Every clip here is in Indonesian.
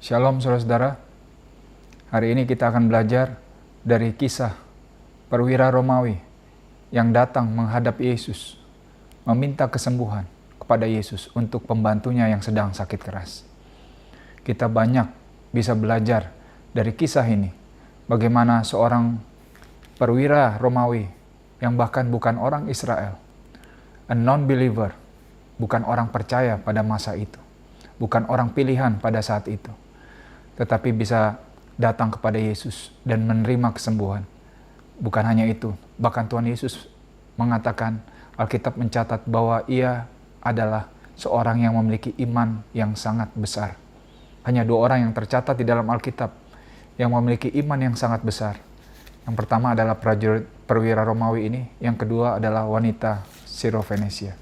Shalom saudara-saudara, hari ini kita akan belajar dari kisah perwira Romawi yang datang menghadap Yesus, meminta kesembuhan kepada Yesus untuk pembantunya yang sedang sakit keras. Kita banyak bisa belajar dari kisah ini, bagaimana seorang perwira Romawi yang bahkan bukan orang Israel, a non-believer, bukan orang percaya pada masa itu, bukan orang pilihan pada saat itu, tetapi bisa datang kepada Yesus dan menerima kesembuhan. Bukan hanya itu, bahkan Tuhan Yesus mengatakan, Alkitab mencatat bahwa ia adalah seorang yang memiliki iman yang sangat besar. Hanya 2 orang yang tercatat di dalam Alkitab yang memiliki iman yang sangat besar. Yang pertama adalah prajurit perwira Romawi ini, yang kedua adalah wanita Sirofenesia.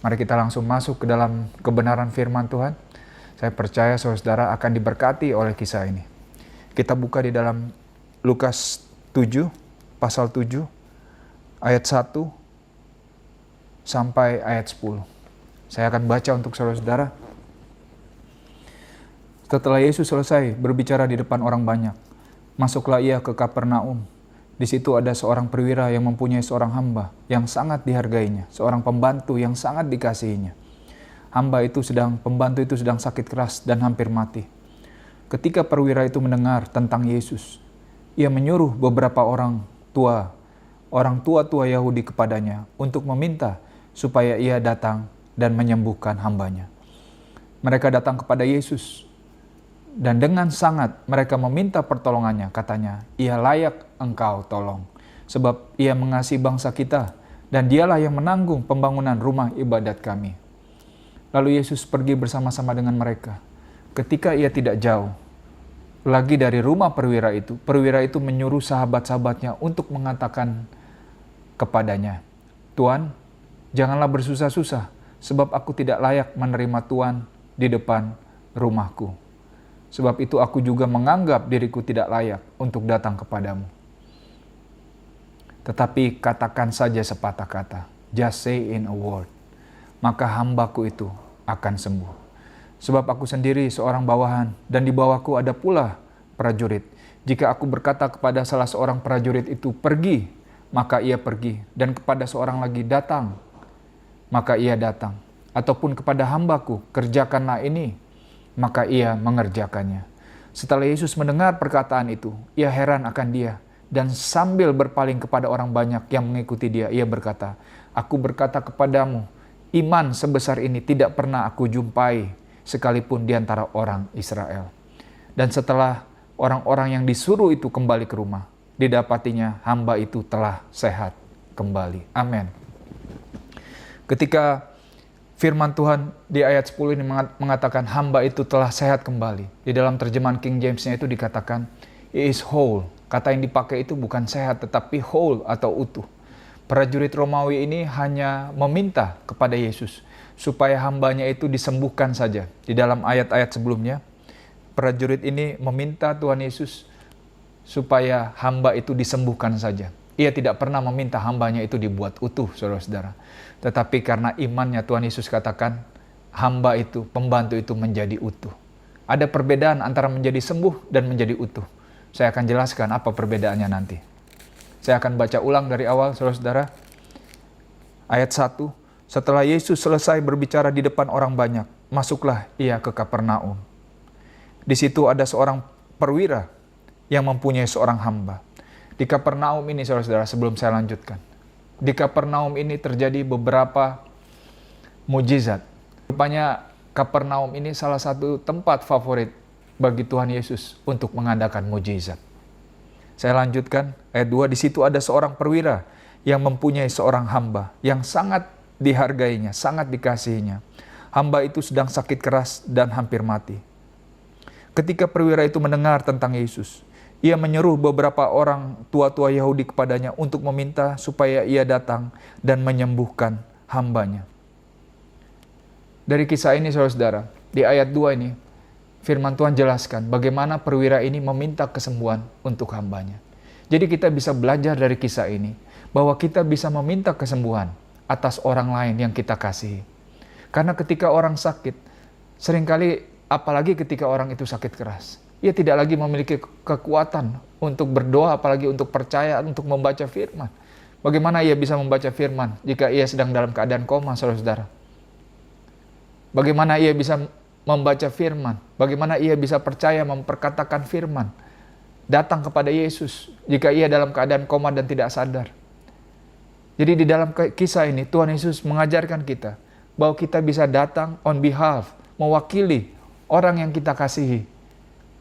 Mari kita langsung masuk ke dalam kebenaran firman Tuhan. Saya percaya saudara akan diberkati oleh kisah ini. Kita buka di dalam Lukas 7, pasal 7, ayat 1 sampai ayat 10. Saya akan baca untuk saudara-saudara. Setelah Yesus selesai berbicara di depan orang banyak, masuklah ia ke Kapernaum. Di situ ada seorang perwira yang mempunyai seorang hamba yang sangat dihargainya, seorang pembantu yang sangat dikasihinya. Pembantu itu sedang sakit keras dan hampir mati. Ketika perwira itu mendengar tentang Yesus, ia menyuruh beberapa orang tua Yahudi kepadanya untuk meminta supaya ia datang dan menyembuhkan hambanya. Mereka datang kepada Yesus dan dengan sangat mereka meminta pertolongannya. Katanya, ia layak engkau tolong, sebab ia mengasihi bangsa kita dan dialah yang menanggung pembangunan rumah ibadat kami. Lalu Yesus pergi bersama-sama dengan mereka. Ketika ia tidak jauh lagi dari rumah perwira itu menyuruh sahabat-sahabatnya untuk mengatakan kepadanya, Tuan, janganlah bersusah-susah, sebab aku tidak layak menerima Tuan di depan rumahku. Sebab itu aku juga menganggap diriku tidak layak untuk datang kepadamu. Tetapi katakan saja sepatah kata, just say in a word, maka hambaku itu akan sembuh. Sebab aku sendiri seorang bawahan, dan di bawahku ada pula prajurit. Jika aku berkata kepada salah seorang prajurit itu, pergi, maka ia pergi. Dan kepada seorang lagi, datang, maka ia datang. Ataupun kepada hambaku, kerjakanlah ini, maka ia mengerjakannya. Setelah Yesus mendengar perkataan itu, ia heran akan dia. Dan sambil berpaling kepada orang banyak yang mengikuti dia, ia berkata, aku berkata kepadamu, iman sebesar ini tidak pernah aku jumpai sekalipun di antara orang Israel. Dan setelah orang-orang yang disuruh itu kembali ke rumah, didapatinya hamba itu telah sehat kembali. Amin. Ketika firman Tuhan di ayat 10 ini mengatakan hamba itu telah sehat kembali, di dalam terjemahan King James-nya itu dikatakan he is whole. Kata yang dipakai itu bukan sehat tetapi whole atau utuh. Prajurit Romawi ini hanya meminta kepada Yesus supaya hambanya itu disembuhkan saja. Di dalam ayat-ayat sebelumnya, prajurit ini meminta Tuhan Yesus supaya hamba itu disembuhkan saja. Ia tidak pernah meminta hambanya itu dibuat utuh, saudara-saudara. Tetapi karena imannya Tuhan Yesus katakan, hamba itu, pembantu itu menjadi utuh. Ada perbedaan antara menjadi sembuh dan menjadi utuh. Saya akan jelaskan apa perbedaannya nanti. Saya akan baca ulang dari awal, saudara-saudara. Ayat 1, setelah Yesus selesai berbicara di depan orang banyak, masuklah ia ke Kapernaum. Di situ ada seorang perwira yang mempunyai seorang hamba. Di Kapernaum ini, saudara-saudara, sebelum saya lanjutkan. Di Kapernaum ini terjadi beberapa mujizat. Rupanya Kapernaum ini salah satu tempat favorit bagi Tuhan Yesus untuk mengadakan mujizat. Saya lanjutkan, ayat 2, di situ ada seorang perwira yang mempunyai seorang hamba yang sangat dihargainya, sangat dikasihinya. Hamba itu sedang sakit keras dan hampir mati. Ketika perwira itu mendengar tentang Yesus, ia menyuruh beberapa orang tua Yahudi kepadanya untuk meminta supaya ia datang dan menyembuhkan hambanya. Dari kisah ini, saudara-saudara, di ayat 2 ini, firman Tuhan jelaskan bagaimana perwira ini meminta kesembuhan untuk hambanya. Jadi kita bisa belajar dari kisah ini bahwa kita bisa meminta kesembuhan atas orang lain yang kita kasihi. Karena ketika orang sakit, seringkali apalagi ketika orang itu sakit keras. Ia tidak lagi memiliki kekuatan untuk berdoa, apalagi untuk percaya, untuk membaca firman. Bagaimana ia bisa membaca firman jika ia sedang dalam keadaan koma, saudara-saudara? Bagaimana ia bisa membaca firman? Bagaimana ia bisa percaya memperkatakan firman? Datang kepada Yesus jika ia dalam keadaan koma dan tidak sadar. Jadi di dalam kisah ini Tuhan Yesus mengajarkan kita bahwa kita bisa datang on behalf, mewakili orang yang kita kasihi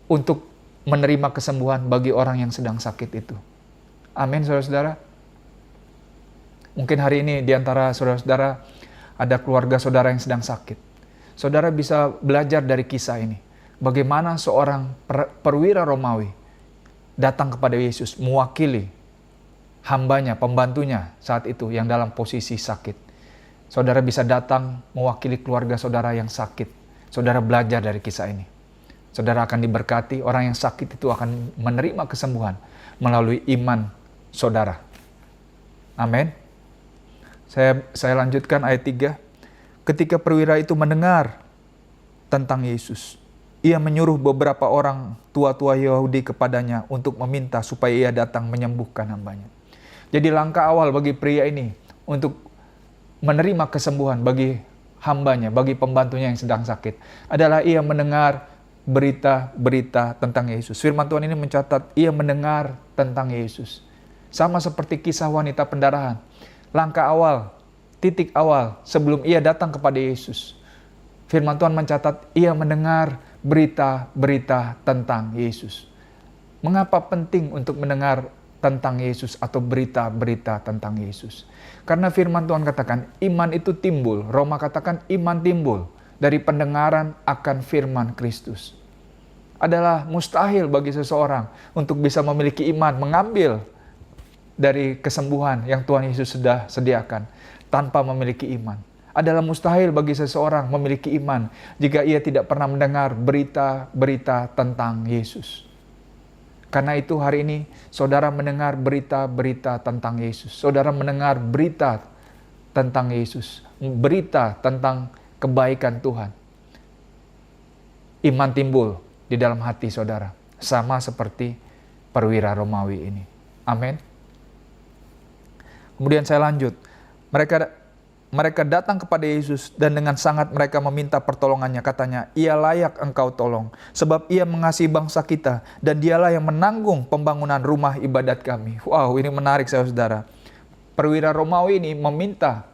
untuk menerima kesembuhan bagi orang yang sedang sakit itu. Amin, saudara-saudara. Mungkin hari ini di antara saudara-saudara ada keluarga saudara yang sedang sakit. Saudara bisa belajar dari kisah ini. Bagaimana seorang perwira Romawi datang kepada Yesus mewakili hambanya, pembantunya saat itu yang dalam posisi sakit. Saudara bisa datang mewakili keluarga saudara yang sakit. Saudara belajar dari kisah ini. Saudara akan diberkati, orang yang sakit itu akan menerima kesembuhan melalui iman saudara. Amin. Saya lanjutkan ayat 3. Ketika perwira itu mendengar tentang Yesus, ia menyuruh beberapa orang tua-tua Yahudi kepadanya untuk meminta supaya ia datang menyembuhkan hambanya. Jadi langkah awal bagi pria ini untuk menerima kesembuhan bagi hambanya, bagi pembantunya yang sedang sakit, adalah ia mendengar berita-berita tentang Yesus. Firman Tuhan ini mencatat ia mendengar tentang Yesus. Sama seperti kisah wanita pendarahan. Langkah awal, titik awal sebelum ia datang kepada Yesus. Firman Tuhan mencatat ia mendengar berita-berita tentang Yesus. Mengapa penting untuk mendengar tentang Yesus atau berita-berita tentang Yesus? Karena firman Tuhan katakan iman itu timbul. Roma katakan iman timbul dari pendengaran akan firman Kristus. Adalah mustahil bagi seseorang untuk bisa memiliki iman, mengambil dari kesembuhan yang Tuhan Yesus sudah sediakan tanpa memiliki iman. Adalah mustahil bagi seseorang memiliki iman jika ia tidak pernah mendengar berita-berita tentang Yesus. Karena itu hari ini saudara mendengar berita-berita tentang Yesus. Saudara mendengar berita tentang Yesus. Berita tentang kebaikan Tuhan. Iman timbul di dalam hati saudara. Sama seperti perwira Romawi ini. Amin. Kemudian saya lanjut. Mereka datang kepada Yesus dan dengan sangat mereka meminta pertolongannya. Katanya, ia layak engkau tolong. Sebab ia mengasihi bangsa kita dan dialah yang menanggung pembangunan rumah ibadat kami. Wow, ini menarik saudara. Perwira Romawi ini meminta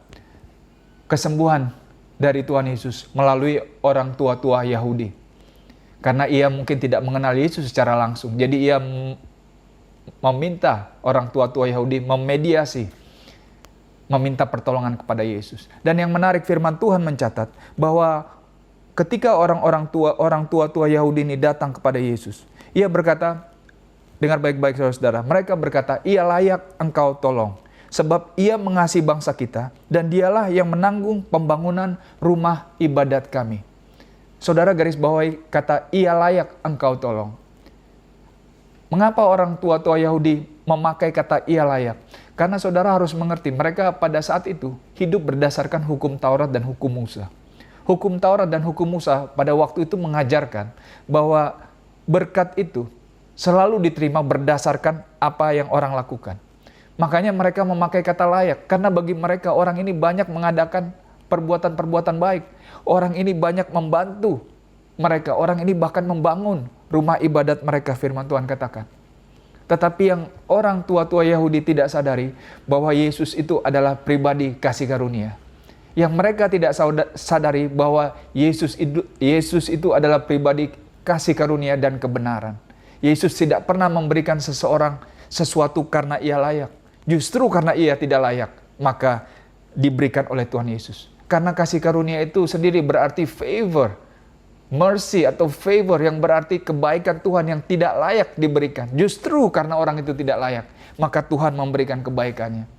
kesembuhan dari Tuhan Yesus melalui orang tua-tua Yahudi. Karena ia mungkin tidak mengenal Yesus secara langsung. Jadi ia meminta orang tua-tua Yahudi memediasi, meminta pertolongan kepada Yesus. Dan yang menarik firman Tuhan mencatat bahwa ketika orang tua-tua Yahudi ini datang kepada Yesus, ia berkata, dengar baik-baik saudara, mereka berkata, ia layak engkau tolong. Sebab ia mengasihi bangsa kita dan dialah yang menanggung pembangunan rumah ibadat kami. Saudara garis bawahi kata ia layak engkau tolong. Mengapa orang tua-tua Yahudi memakai kata ia layak? Karena saudara harus mengerti mereka pada saat itu hidup berdasarkan hukum Taurat dan hukum Musa. Hukum Taurat dan hukum Musa pada waktu itu mengajarkan bahwa berkat itu selalu diterima berdasarkan apa yang orang lakukan. Makanya mereka memakai kata layak, karena bagi mereka orang ini banyak mengadakan perbuatan-perbuatan baik. Orang ini banyak membantu mereka. Orang ini bahkan membangun rumah ibadat mereka, firman Tuhan katakan. Tetapi yang orang tua-tua Yahudi tidak sadari bahwa Yesus itu adalah pribadi kasih karunia. Yang mereka tidak sadari bahwa Yesus itu adalah pribadi kasih karunia dan kebenaran. Yesus tidak pernah memberikan seseorang sesuatu karena ia layak. Justru karena ia tidak layak, maka diberikan oleh Tuhan Yesus. Karena kasih karunia itu sendiri berarti favor, mercy atau favor yang berarti kebaikan Tuhan yang tidak layak diberikan. Justru karena orang itu tidak layak, maka Tuhan memberikan kebaikannya.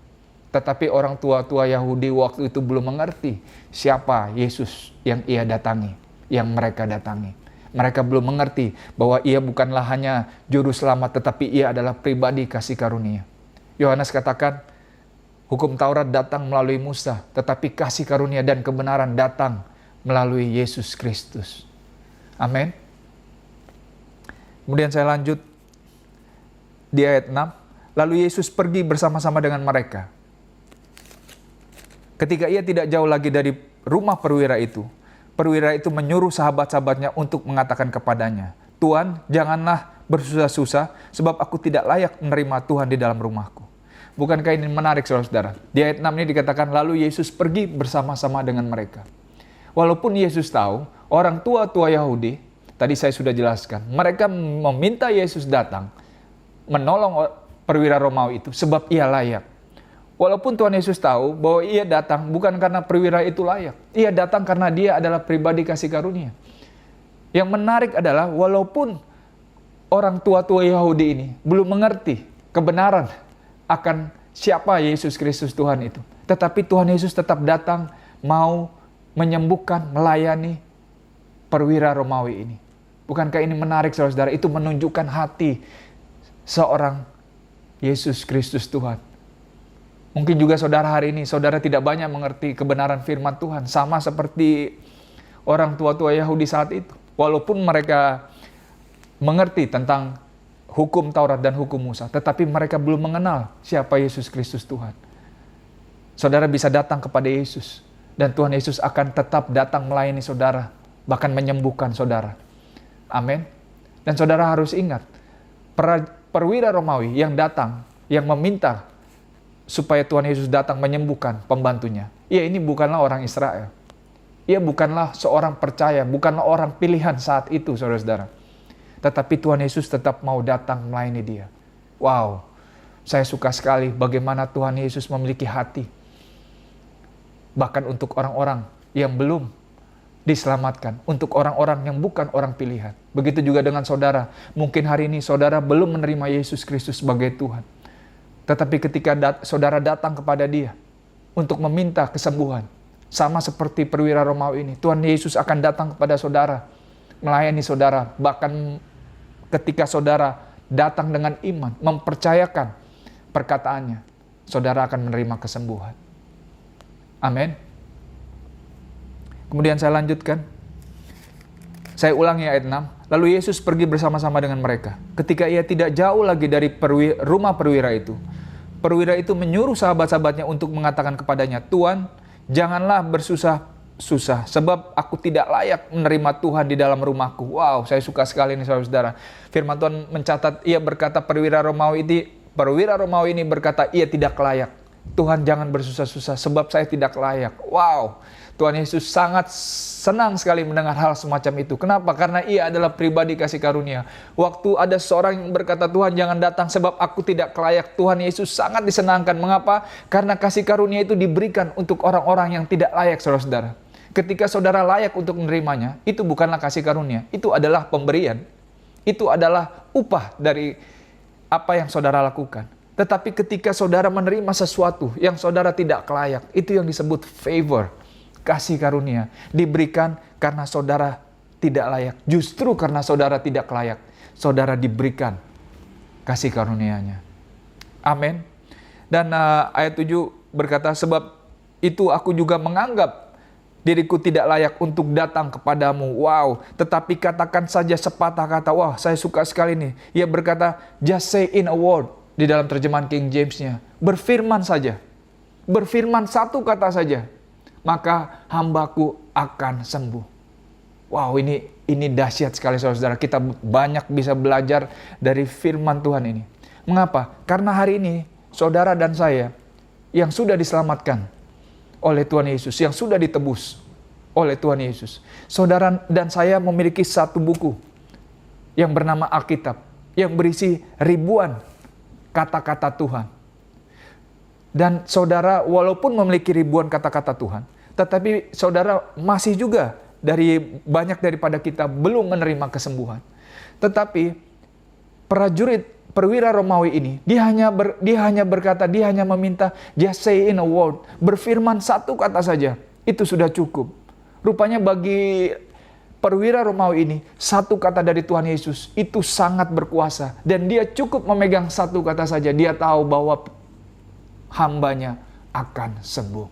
Tetapi orang tua-tua Yahudi waktu itu belum mengerti siapa Yesus yang ia datangi, yang mereka datangi. Mereka belum mengerti bahwa ia bukanlah hanya juru selamat, tetapi ia adalah pribadi kasih karunia. Yohanes katakan, hukum Taurat datang melalui Musa, tetapi kasih karunia dan kebenaran datang melalui Yesus Kristus. Amin. Kemudian saya lanjut di ayat 6. Lalu Yesus pergi bersama-sama dengan mereka. Ketika ia tidak jauh lagi dari rumah perwira itu menyuruh sahabat-sahabatnya untuk mengatakan kepadanya, "Tuan, janganlah bersusah-susah, sebab aku tidak layak menerima Tuhan di dalam rumahku." Bukankah ini menarik, saudara-saudara? Di ayat 6 ini dikatakan, lalu Yesus pergi bersama-sama dengan mereka. Walaupun Yesus tahu, orang tua-tua Yahudi, tadi saya sudah jelaskan, mereka meminta Yesus datang, menolong perwira Romawi itu, sebab ia layak. Walaupun Tuhan Yesus tahu bahwa ia datang bukan karena perwira itu layak. Ia datang karena dia adalah pribadi kasih karunia. Yang menarik adalah walaupun orang tua-tua Yahudi ini belum mengerti kebenaran akan siapa Yesus Kristus Tuhan itu. Tetapi Tuhan Yesus tetap datang mau menyembuhkan, melayani perwira Romawi ini. Bukankah ini menarik, saudara-saudara? Itu menunjukkan hati seorang Yesus Kristus Tuhan. Mungkin juga saudara hari ini, saudara tidak banyak mengerti kebenaran firman Tuhan. Sama seperti orang tua-tua Yahudi saat itu. Walaupun mereka mengerti tentang hukum Taurat dan hukum Musa, tetapi mereka belum mengenal siapa Yesus Kristus Tuhan. Saudara bisa datang kepada Yesus, dan Tuhan Yesus akan tetap datang melayani saudara, bahkan menyembuhkan saudara. Amin. Dan saudara harus ingat, perwira Romawi yang datang, yang meminta supaya Tuhan Yesus datang menyembuhkan pembantunya. Ia ini bukanlah orang Israel. Ia bukanlah seorang percaya, bukanlah orang pilihan saat itu, saudara-saudara. Tetapi Tuhan Yesus tetap mau datang melayani dia. Wow, saya suka sekali bagaimana Tuhan Yesus memiliki hati. Bahkan untuk orang-orang yang belum diselamatkan, untuk orang-orang yang bukan orang pilihan. Begitu juga dengan saudara. Mungkin hari ini saudara belum menerima Yesus Kristus sebagai Tuhan. Tetapi ketika saudara datang kepada dia untuk meminta kesembuhan, sama seperti perwira Romawi ini, Tuhan Yesus akan datang kepada saudara, melayani saudara. Bahkan ketika saudara datang dengan iman, mempercayakan perkataannya, saudara akan menerima kesembuhan. Amin. Kemudian saya lanjutkan. Saya ulangi ayat 6. Lalu Yesus pergi bersama-sama dengan mereka. Ketika ia tidak jauh lagi dari rumah perwira itu menyuruh sahabat-sahabatnya untuk mengatakan kepadanya, "Tuan, janganlah bersusah-susah, sebab aku tidak layak menerima Tuhan di dalam rumahku." Wow, saya suka sekali ini, saudara-saudara. Firman Tuhan mencatat, ia berkata perwira Romawi ini berkata, ia tidak layak. Tuhan, jangan bersusah-susah, sebab saya tidak layak. Wow, Tuhan Yesus sangat senang sekali mendengar hal semacam itu. Kenapa? Karena ia adalah pribadi kasih karunia. Waktu ada seorang yang berkata, "Tuhan, jangan datang sebab aku tidak layak," Tuhan Yesus sangat disenangkan. Mengapa? Karena kasih karunia itu diberikan untuk orang-orang yang tidak layak, saudara-saudara. Ketika saudara layak untuk menerimanya, itu bukanlah kasih karunia. Itu adalah pemberian. Itu adalah upah dari apa yang saudara lakukan. Tetapi ketika saudara menerima sesuatu yang saudara tidak layak, itu yang disebut favor. Kasih karunia diberikan karena saudara tidak layak. Justru karena saudara tidak layak, saudara diberikan kasih karunia-Nya. Amin. Dan ayat 7 berkata, "Sebab itu aku juga menganggap diriku tidak layak untuk datang kepadamu." Wow, tetapi katakan saja sepatah kata. Wah, saya suka sekali nih. Ia berkata, "Just say in a word." Di dalam terjemahan King James-nya. Berfirman saja. Berfirman satu kata saja. Maka hambaku akan sembuh. Wow, ini dahsyat sekali, saudara-saudara. Kita banyak bisa belajar dari firman Tuhan ini. Mengapa? Karena hari ini saudara dan saya yang sudah diselamatkan oleh Tuhan Yesus, yang sudah ditebus oleh Tuhan Yesus. Saudara dan saya memiliki satu buku yang bernama Alkitab, yang berisi ribuan kata-kata Tuhan. Dan saudara walaupun memiliki ribuan kata-kata Tuhan, tetapi saudara masih juga banyak daripada kita belum menerima kesembuhan. Tetapi prajurit perwira Romawi ini, dia hanya berkata, dia hanya meminta, "Just say in a word." Berfirman satu kata saja, itu sudah cukup. Rupanya bagi perwira Romawi ini, satu kata dari Tuhan Yesus itu sangat berkuasa. Dan dia cukup memegang satu kata saja. Dia tahu bahwa hambanya akan sembuh.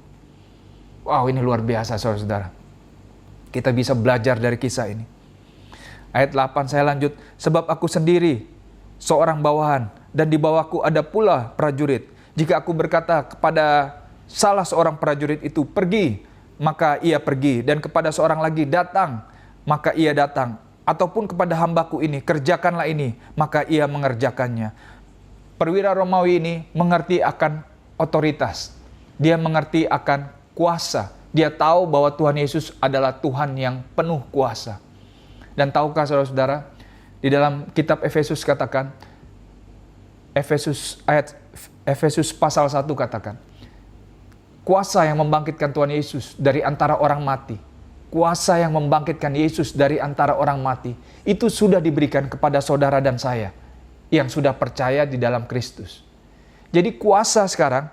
Wow, ini luar biasa, saudara-saudara. Kita bisa belajar dari kisah ini. Ayat 8 saya lanjut, sebab aku sendiri seorang bawahan dan di bawahku ada pula prajurit. Jika aku berkata kepada salah seorang prajurit itu pergi, maka ia pergi, dan kepada seorang lagi datang, maka ia datang. Ataupun kepada hambaku ini, kerjakanlah ini, maka ia mengerjakannya. Perwira Romawi ini mengerti akan otoritas. Dia mengerti akan kuasa. Dia tahu bahwa Tuhan Yesus adalah Tuhan yang penuh kuasa. Dan tahukah saudara-saudara, di dalam kitab Efesus katakan, Efesus pasal 1 katakan, kuasa yang membangkitkan Tuhan Yesus dari antara orang mati, kuasa yang membangkitkan Yesus dari antara orang mati, itu sudah diberikan kepada saudara dan saya yang sudah percaya di dalam Kristus. Jadi kuasa sekarang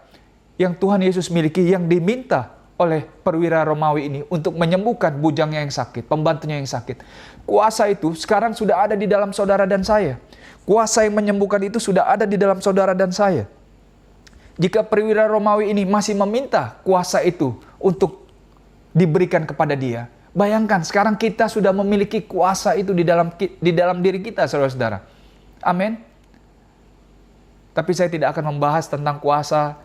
yang Tuhan Yesus miliki, yang diminta oleh perwira Romawi ini untuk menyembuhkan bujangnya yang sakit, pembantunya yang sakit. Kuasa itu sekarang sudah ada di dalam saudara dan saya. Kuasa yang menyembuhkan itu sudah ada di dalam saudara dan saya. Jika perwira Romawi ini masih meminta kuasa itu untuk diberikan kepada dia, bayangkan sekarang kita sudah memiliki kuasa itu di dalam diri kita, saudara-saudara. Amin. Tapi saya tidak akan membahas tentang kuasa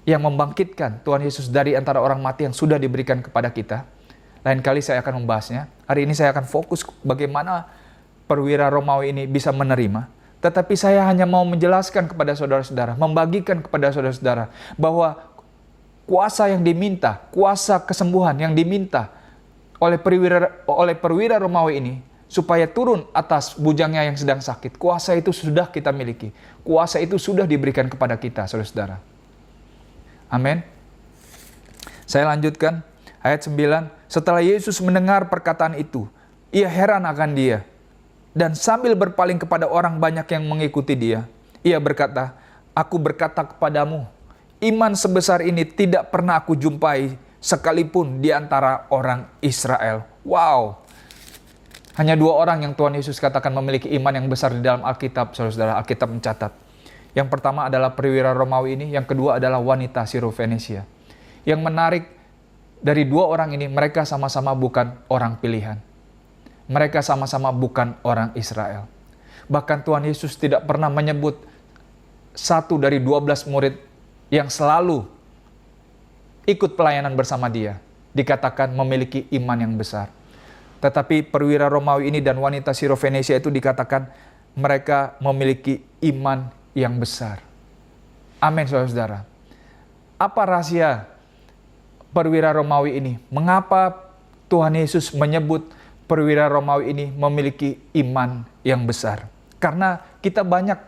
yang membangkitkan Tuhan Yesus dari antara orang mati yang sudah diberikan kepada kita. Lain kali saya akan membahasnya. Hari ini saya akan fokus bagaimana perwira Romawi ini bisa menerima. Tetapi saya hanya mau menjelaskan kepada saudara-saudara, membagikan kepada saudara-saudara bahwa kuasa yang diminta, kuasa kesembuhan yang diminta oleh perwira Romawi ini supaya turun atas bujangnya yang sedang sakit. Kuasa itu sudah kita miliki. Kuasa itu sudah diberikan kepada kita, saudara-saudara. Amin. Saya lanjutkan ayat 9. Setelah Yesus mendengar perkataan itu, ia heran akan dia. Dan sambil berpaling kepada orang banyak yang mengikuti dia, ia berkata, aku berkata kepadamu, iman sebesar ini tidak pernah aku jumpai sekalipun di antara orang Israel. Wow. Hanya 2 orang yang Tuhan Yesus katakan memiliki iman yang besar di dalam Alkitab, saudara-saudara. Alkitab mencatat. Yang pertama adalah perwira Romawi ini, yang kedua adalah wanita Sirofenisia. Yang menarik dari 2 orang ini, mereka sama-sama bukan orang pilihan. Mereka sama-sama bukan orang Israel. Bahkan Tuhan Yesus tidak pernah menyebut 1 dari 12 murid yang selalu ikut pelayanan bersama dia, dikatakan memiliki iman yang besar. Tetapi perwira Romawi ini dan wanita Sirofenisia itu dikatakan mereka memiliki iman yang besar. Amin, saudara-saudara. Apa rahasia perwira Romawi ini? Mengapa Tuhan Yesus menyebut perwira Romawi ini memiliki iman yang besar? Karena kita banyak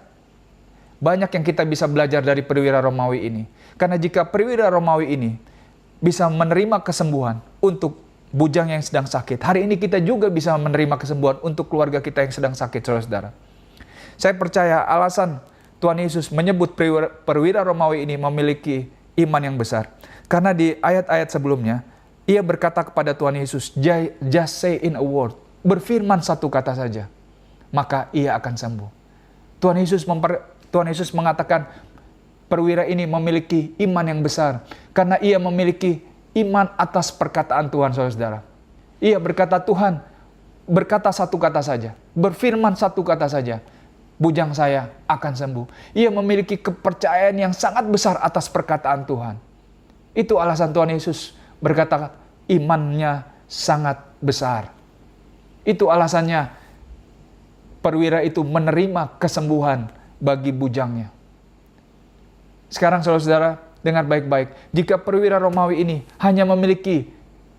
yang kita bisa belajar dari perwira Romawi ini. Karena jika perwira Romawi ini bisa menerima kesembuhan untuk bujang yang sedang sakit, hari ini kita juga bisa menerima kesembuhan untuk keluarga kita yang sedang sakit, saudara-saudara. Saya percaya alasan Tuhan Yesus menyebut perwira Romawi ini memiliki iman yang besar. Karena di ayat-ayat sebelumnya, ia berkata kepada Tuhan Yesus, just say in a word, berfirman satu kata saja, maka ia akan sembuh. Tuhan Yesus mengatakan perwira ini memiliki iman yang besar, karena ia memiliki iman atas perkataan Tuhan, saudara-saudara. Ia berkata, Tuhan, berkata satu kata saja, berfirman satu kata saja, bujang saya akan sembuh. Ia memiliki kepercayaan yang sangat besar atas perkataan Tuhan. Itu alasan Tuhan Yesus berkata imannya sangat besar. Itu alasannya perwira itu menerima kesembuhan bagi bujangnya. Sekarang saudara-saudara, dengar baik-baik. Jika perwira Romawi ini hanya memiliki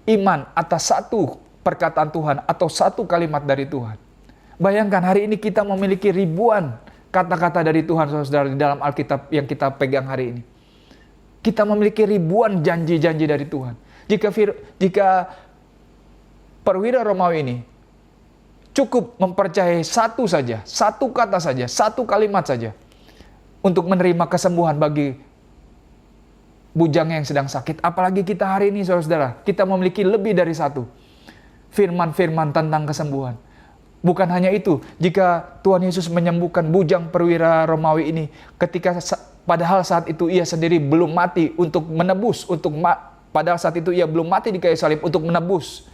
iman atas satu perkataan Tuhan atau satu kalimat dari Tuhan. Bayangkan hari ini kita memiliki ribuan kata-kata dari Tuhan, saudara-saudara, di dalam Alkitab yang kita pegang hari ini. Kita memiliki ribuan janji-janji dari Tuhan. Jika perwira Romawi ini cukup mempercayai satu saja, satu kata saja, satu kalimat saja untuk menerima kesembuhan bagi bujangnya yang sedang sakit. Apalagi kita hari ini, saudara-saudara, kita memiliki lebih dari satu firman-firman tentang kesembuhan. Bukan hanya itu, jika Tuhan Yesus menyembuhkan bujang perwira Romawi ini, padahal saat itu ia sendiri belum mati untuk menebus, padahal saat itu ia belum mati di kayu salib untuk menebus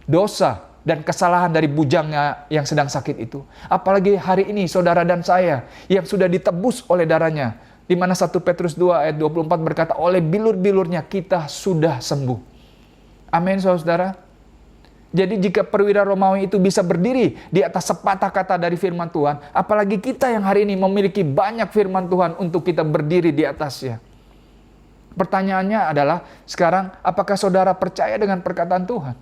dosa dan kesalahan dari bujangnya yang sedang sakit itu. Apalagi hari ini saudara dan saya yang sudah ditebus oleh darahnya. Di mana 1 Petrus 2 ayat 24 berkata, oleh bilur-bilurnya kita sudah sembuh. Amin saudara. Jadi jika perwira Romawi itu bisa berdiri di atas sepatah kata dari firman Tuhan, apalagi kita yang hari ini memiliki banyak firman Tuhan untuk kita berdiri di atasnya. Pertanyaannya adalah sekarang, apakah saudara percaya dengan perkataan Tuhan?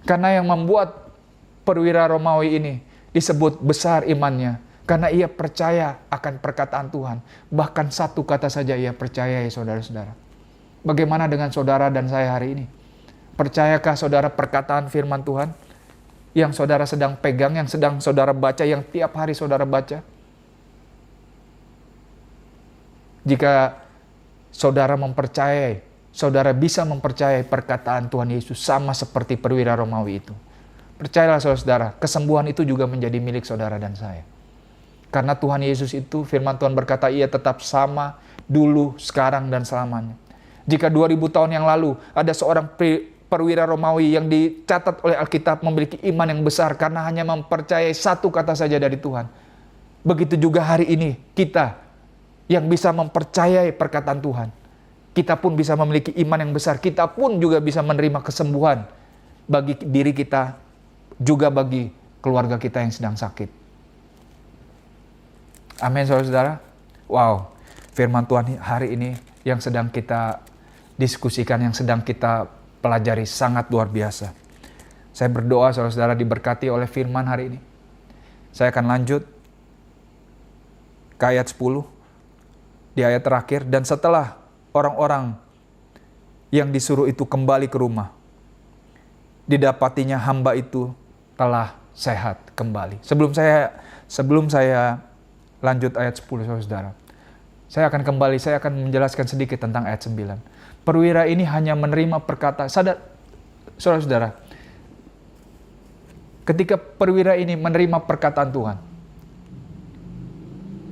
Karena yang membuat perwira Romawi ini disebut besar imannya, karena ia percaya akan perkataan Tuhan. Bahkan satu kata saja ia percaya, ya saudara-saudara. Bagaimana dengan saudara dan saya hari ini? Percayakah saudara perkataan firman Tuhan yang saudara sedang pegang, yang sedang saudara baca, yang tiap hari saudara baca? Jika saudara mempercayai, saudara bisa mempercayai perkataan Tuhan Yesus sama seperti perwira Romawi itu. Percayalah saudara, kesembuhan itu juga menjadi milik saudara dan saya. Karena Tuhan Yesus itu, firman Tuhan berkata, ia tetap sama dulu, sekarang, dan selamanya. Jika 2000 tahun yang lalu ada seorang perwira Romawi yang dicatat oleh Alkitab memiliki iman yang besar karena hanya mempercayai satu kata saja dari Tuhan. Begitu juga hari ini kita yang bisa mempercayai perkataan Tuhan. Kita pun bisa memiliki iman yang besar. Kita pun juga bisa menerima kesembuhan bagi diri kita, juga bagi keluarga kita yang sedang sakit. Amin, saudara-saudara. Wow, firman Tuhan hari ini yang sedang kita diskusikan, yang sedang kita pelajari sangat luar biasa. Saya berdoa saudara-saudara diberkati oleh firman hari ini. Saya akan lanjut ke ayat 10, di ayat terakhir. Dan setelah orang-orang yang disuruh itu kembali ke rumah, didapatinya hamba itu telah sehat kembali. Sebelum saya lanjut ayat 10, saudara, saya akan menjelaskan sedikit tentang ayat 9. Perwira ini hanya menerima perkataan. Saudara-saudara, ketika perwira ini menerima perkataan Tuhan,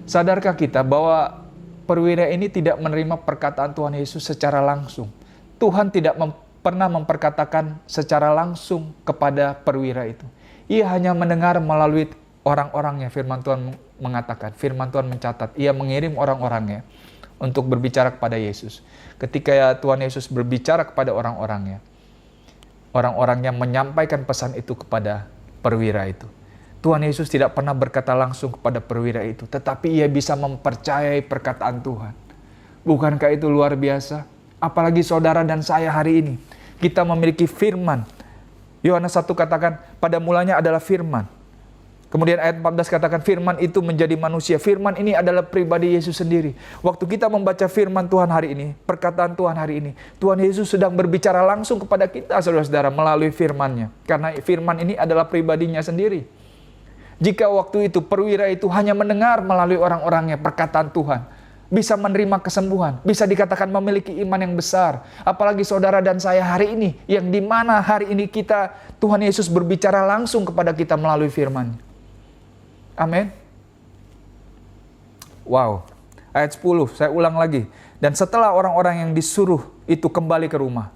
sadarkah kita bahwa perwira ini tidak menerima perkataan Tuhan Yesus secara langsung? Tuhan tidak pernah memperkatakan secara langsung kepada perwira itu. Ia hanya mendengar melalui orang-orangnya. Firman Tuhan mengatakan, firman Tuhan mencatat, ia mengirim orang-orangnya untuk berbicara kepada Yesus. Ketika Tuhan Yesus berbicara kepada orang-orangnya, orang-orangnya menyampaikan pesan itu kepada perwira itu. Tuhan Yesus tidak pernah berkata langsung kepada perwira itu, tetapi ia bisa mempercayai perkataan Tuhan. Bukankah itu luar biasa? Apalagi saudara dan saya hari ini, kita memiliki firman. Yohanes 1 katakan, pada mulanya adalah firman. Kemudian ayat 14 katakan, firman itu menjadi manusia. Firman ini adalah pribadi Yesus sendiri. Waktu kita membaca firman Tuhan hari ini, perkataan Tuhan hari ini, Tuhan Yesus sedang berbicara langsung kepada kita, saudara-saudara, melalui firman-Nya. Karena firman ini adalah pribadinya sendiri. Jika waktu itu perwira itu hanya mendengar melalui orang-orangnya perkataan Tuhan, bisa menerima kesembuhan, bisa dikatakan memiliki iman yang besar. Apalagi saudara dan saya hari ini, yang dimana hari ini Tuhan Yesus berbicara langsung kepada kita melalui firman. Amin. Wow. Ayat 10, saya ulang lagi. Dan setelah orang-orang yang disuruh itu kembali ke rumah,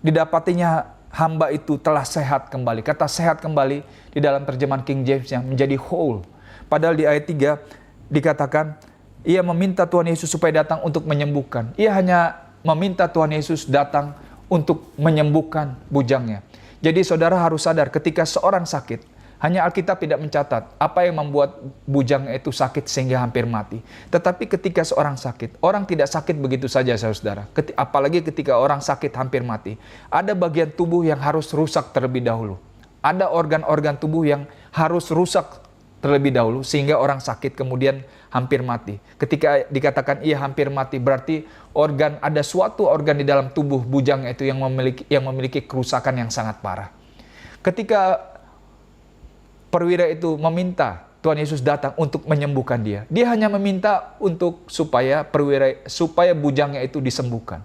didapatinya hamba itu telah sehat kembali. Kata sehat kembali di dalam terjemahan King James yang menjadi whole. Padahal di ayat 3 dikatakan, ia meminta Tuhan Yesus supaya datang untuk menyembuhkan. Ia hanya meminta Tuhan Yesus datang untuk menyembuhkan bujangnya. Jadi saudara harus sadar, ketika seorang sakit, hanya Alkitab tidak mencatat apa yang membuat bujangnya itu sakit sehingga hampir mati. Tetapi ketika seorang sakit, orang tidak sakit begitu saja, saudara. Apalagi ketika orang sakit hampir mati. Ada bagian tubuh yang harus rusak terlebih dahulu. Ada organ-organ tubuh yang harus rusak terlebih dahulu sehingga orang sakit kemudian hampir mati. Ketika dikatakan ia hampir mati, berarti ada suatu organ di dalam tubuh bujangnya itu yang memiliki kerusakan yang sangat parah. Ketika perwira itu meminta Tuhan Yesus datang untuk menyembuhkan dia. Dia hanya meminta supaya bujangnya itu disembuhkan.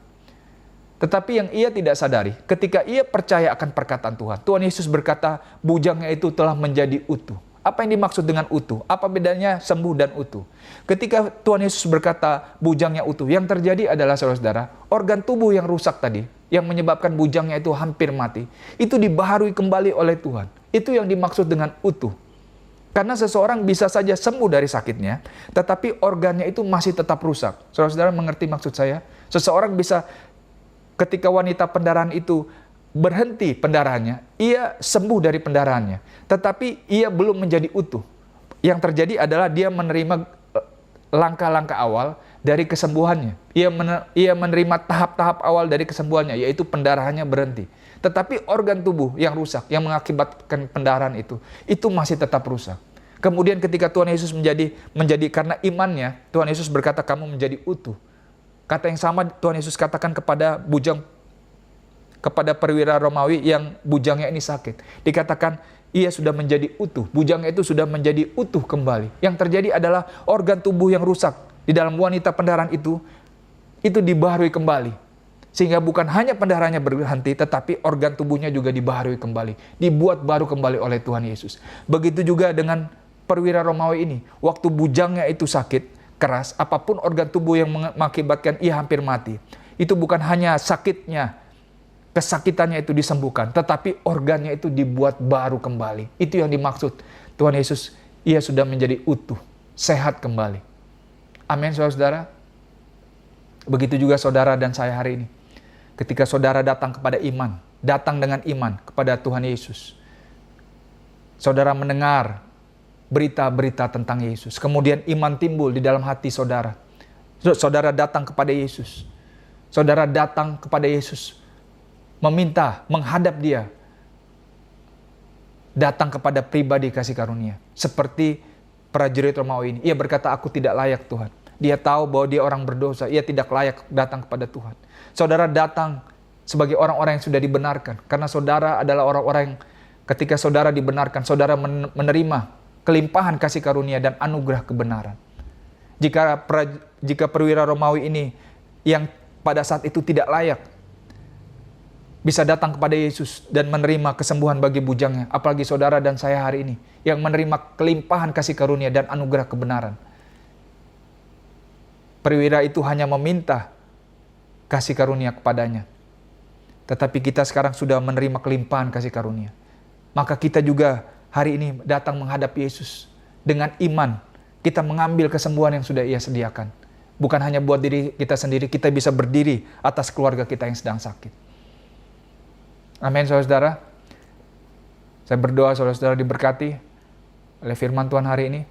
Tetapi yang ia tidak sadari, ketika ia percaya akan perkataan Tuhan, Tuhan Yesus berkata, bujangnya itu telah menjadi utuh. Apa yang dimaksud dengan utuh? Apa bedanya sembuh dan utuh? Ketika Tuhan Yesus berkata bujangnya utuh, yang terjadi adalah saudara-saudara, organ tubuh yang rusak tadi, yang menyebabkan bujangnya itu hampir mati, itu dibaharui kembali oleh Tuhan. Itu yang dimaksud dengan utuh. Karena seseorang bisa saja sembuh dari sakitnya, tetapi organnya itu masih tetap rusak. Saudara-saudara mengerti maksud saya? Seseorang bisa, ketika wanita pendarahan itu berhenti pendarahannya, ia sembuh dari pendarahannya, tetapi ia belum menjadi utuh. Yang terjadi adalah dia menerima langkah-langkah awal dari kesembuhannya. Ia menerima tahap-tahap awal dari kesembuhannya, yaitu pendarahannya berhenti. Tetapi organ tubuh yang rusak, yang mengakibatkan pendarahan itu masih tetap rusak. Kemudian ketika Tuhan Yesus menjadi karena imannya, Tuhan Yesus berkata, kamu menjadi utuh. Kata yang sama Tuhan Yesus katakan kepada perwira Romawi yang bujangnya ini sakit. Dikatakan ia sudah menjadi utuh, bujangnya itu sudah menjadi utuh kembali. Yang terjadi adalah organ tubuh yang rusak di dalam wanita pendarahan itu dibaharui kembali. Sehingga bukan hanya pendarahannya berhenti, tetapi organ tubuhnya juga dibaharui kembali. Dibuat baru kembali oleh Tuhan Yesus. Begitu juga dengan perwira Romawi ini. Waktu bujangnya itu sakit, keras, apapun organ tubuh yang mengakibatkan ia hampir mati. Itu bukan hanya sakitnya, kesakitannya itu disembuhkan, tetapi organnya itu dibuat baru kembali. Itu yang dimaksud Tuhan Yesus, ia sudah menjadi utuh, sehat kembali. Amin, saudara-saudara. Begitu juga saudara dan saya hari ini. Ketika saudara datang kepada iman, datang dengan iman kepada Tuhan Yesus. Saudara mendengar berita-berita tentang Yesus. Kemudian iman timbul di dalam hati saudara. Saudara datang kepada Yesus. Saudara datang kepada Yesus, meminta, menghadap dia, datang kepada pribadi kasih karunia. Seperti prajurit Romawi ini, ia berkata, aku tidak layak Tuhan. Dia tahu bahwa dia orang berdosa, ia tidak layak datang kepada Tuhan. Saudara datang sebagai orang-orang yang sudah dibenarkan, karena saudara adalah orang-orang yang ketika saudara dibenarkan, saudara menerima kelimpahan kasih karunia dan anugerah kebenaran. Jika perwira Romawi ini yang pada saat itu tidak layak, bisa datang kepada Yesus dan menerima kesembuhan bagi bujangnya. Apalagi saudara dan saya hari ini yang menerima kelimpahan kasih karunia dan anugerah kebenaran. Perwira itu hanya meminta kasih karunia kepadanya. Tetapi kita sekarang sudah menerima kelimpahan kasih karunia. Maka kita juga hari ini datang menghadap Yesus. Dengan iman kita mengambil kesembuhan yang sudah Ia sediakan. Bukan hanya buat diri kita sendiri, kita bisa berdiri atas keluarga kita yang sedang sakit. Amin, saudara-saudara. Saya berdoa saudara-saudara diberkati oleh firman Tuhan hari ini.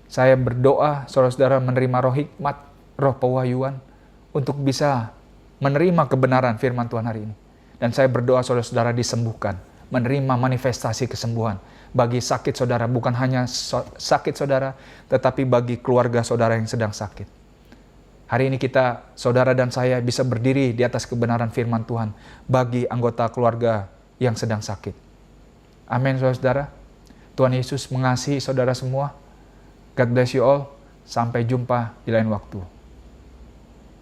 Saya berdoa saudara-saudara menerima roh hikmat, roh pewahyuan untuk bisa menerima kebenaran firman Tuhan hari ini. Dan saya berdoa saudara-saudara disembuhkan, menerima manifestasi kesembuhan bagi sakit saudara, bukan hanya sakit saudara, tetapi bagi keluarga saudara yang sedang sakit. Hari ini kita, saudara dan saya, bisa berdiri di atas kebenaran firman Tuhan bagi anggota keluarga yang sedang sakit. Amin, saudara. Tuhan Yesus mengasihi saudara semua. God bless you all. Sampai jumpa di lain waktu.